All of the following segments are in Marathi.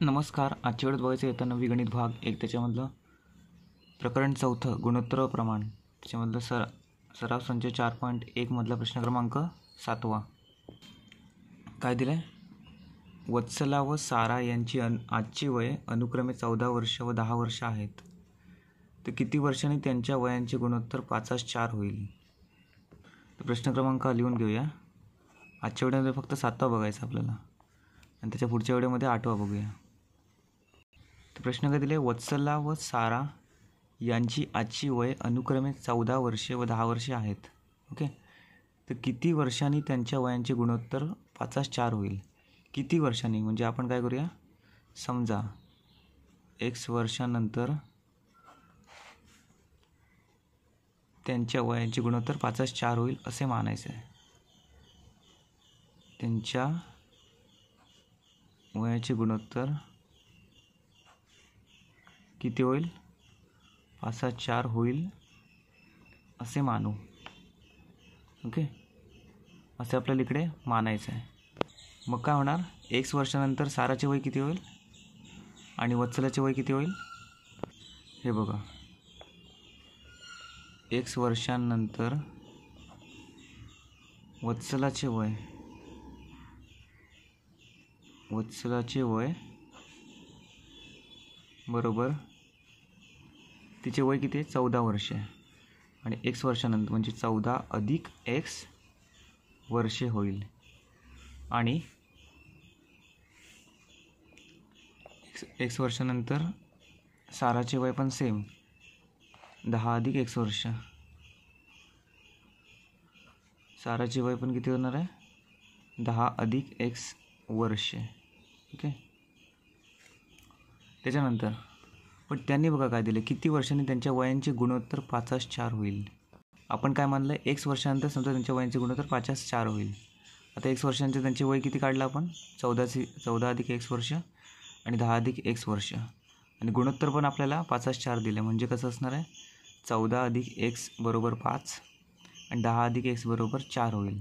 नमस्कार. आजच्या वेळेत बघायचं येतं नवी गणित भाग 1 त्याच्यामधलं प्रकरण 4 गुणोत्तर प्रमाण त्याच्यामधलं सराव संच 4.1 मधला प्रश्न क्रमांक 7. काय दिलं आहे? वत्सला व सारा यांची आजची वय अनुक्रमे 14 वर्ष व 10 वर्ष आहेत. तर किती वर्षांनी त्यांच्या वयांचे गुणोत्तर 5:4 होईल? तर प्रश्न क्रमांक लिहून घेऊया. आजच्या व्हिडिओमध्ये फक्त 7वा बघायचा आपल्याला आणि त्याच्या पुढच्या व्हिडिओमध्ये 8वा बघूया. तर प्रश्न काय दिले? वत्सला व सारा यांची आजची वय अनुक्रमे 14 वर्षे व 10 वर्षे आहेत. ओके. तर किती वर्षांनी त्यांच्या वयांचे गुणोत्तर 5:4 होईल? किती वर्षांनी म्हणजे आपण काय करूया, समजा x वर्षानंतर त्यांच्या वयांचे गुणोत्तर 5:4 होईल असे मानायचं आहे. त्यांच्या वयाचे गुणोत्तर किती होईल? 5:4 होईल असे मानू. ओके, असे आपल्याला इकडे मानायचं आहे. मग काय होणार? x वर्षानंतर साराचे वय किती होईल आणि वत्सलाचे वय किती होईल? हे बघा, x वर्षांनंतर वत्सलाचे वय बरोबर तिचे वय किती आहे? 14 वर्षे. आणि x वर्षानंतर म्हणजे 14 अधिक x वर्षे होईल. आणि x वर्षानंतर साराचे वय पण सेम 10 अधिक x वर्ष. साराचे वय पण किती होणार आहे? 10 अधिक x वर्षे. ओके. त्याच्यानंतर पण त्यांनी बघा काय दिले, किती वर्षांनी त्यांच्या वयांचे गुणोत्तर 5:4 होईल. आपण काय मानलं? x वर्षानंतर समजा त्यांच्या वयांचे गुणोत्तर 5:4 होईल. आता x वर्षांचे त्यांचे वय किती काढलं आपण? 14 अधिक x वर्ष आणि 10 अधिक x वर्ष. आणि गुणोत्तर पण आपल्याला 5:4 दिले. म्हणजे कसं असणार आहे? 14 अधिक x बरोबर 5 आणि 10 अधिक x बरोबर 4 होईल.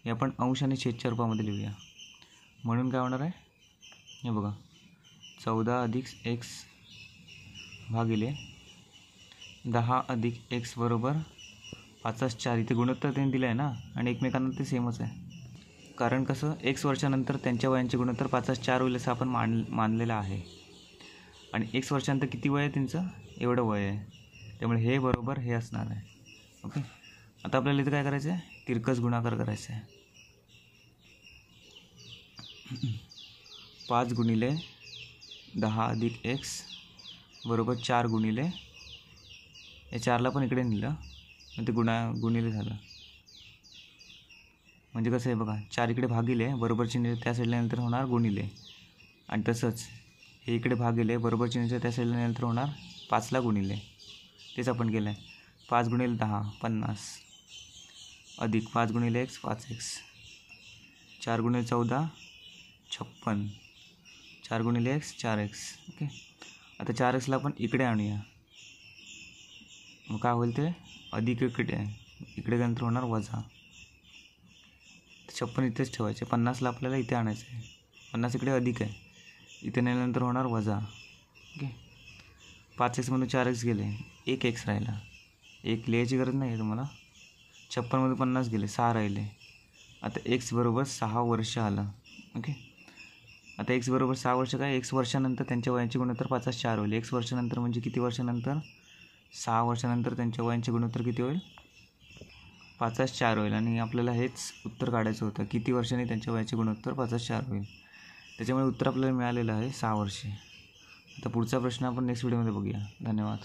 हे आपण अंश आणि छेदच्या रूपामध्ये लिहूया. म्हणून काय होणार आहे? हे बघा, 14 अधिक x भागिले 10 अधिक x बरोबर 5:4. इथे गुणोत्तर त्यांनी दिलं आहे ना, आणि एकमेकांना ते सेमच आहे. कारण कसं, x वर्षानंतर त्यांच्या वयांचे गुणोत्तर 5:4 होईल असं आपण मानलेलं आहे. आणि x वर्षानंतर किती वय आहे त्यांचं? एवढं वय आहे. त्यामुळे हे बरोबर हे असणार आहे. ओके. आता आपल्याला इथं काय करायचं आहे? तिरकस गुणाकार करायचा आहे. 5 गुणिले 10 अधिक x बरोबर 4 गुणिले, या 4ला पण इकडे नेलं मग ते गुणिले झालं. म्हणजे कसं आहे बघा, 4 इकडे भागिले बरोबर चिन्ह त्या साईडला नंतर होणार गुणिले. आणि तसंच हे इकडे भागिले बरोबर चिन्ह त्या साईडला नंतर होणार 5ला गुणिले. तेच आपण केलं आहे. 5 गुणिले 10 50 अधिक 5 गुणिले x 5x, 4 गुणिले 14 56, 4 गुणिले x 4x. ओके. आता 4xला आपण इकडे आणूया. मग काय होईल? ते अधिक इकडे नंतर होणार वजा. 56 इथेच ठेवायचे. 50ला आपल्याला इथे आणायचं आहे. 50 इकडे अधिक आहे, इथे नेल्यानंतर होणार वजा. ओके. 5xमधून 4x गेले, 1x राहिला. 1 लिहायची गरज नाही आहे तुम्हाला. 56मधून 50 गेले, 6 राहिले. आता x बरोबर 6 वर्ष आलं. ओके. आता x बरोबर 6 वर्ष काय? x वर्षानंतर त्यांच्या वयांचे गुणोत्तर 5:4 होईल. x वर्षानंतर म्हणजे किती वर्षानंतर? 6 वर्षानंतर त्यांच्या वयांचे गुणोत्तर किती होईल? 5:4 होईल. आणि आपल्याला हेच उत्तर काढायचं होतं, किती वर्षांनी त्यांच्या वयाचे गुणोत्तर 5:4 होईल. त्याच्यामुळे उत्तर आपल्याला मिळालेलं आहे 6 वर्षे. आता पुढचा प्रश्न आपण नेक्स्ट व्हिडिओमध्ये बघूया. धन्यवाद.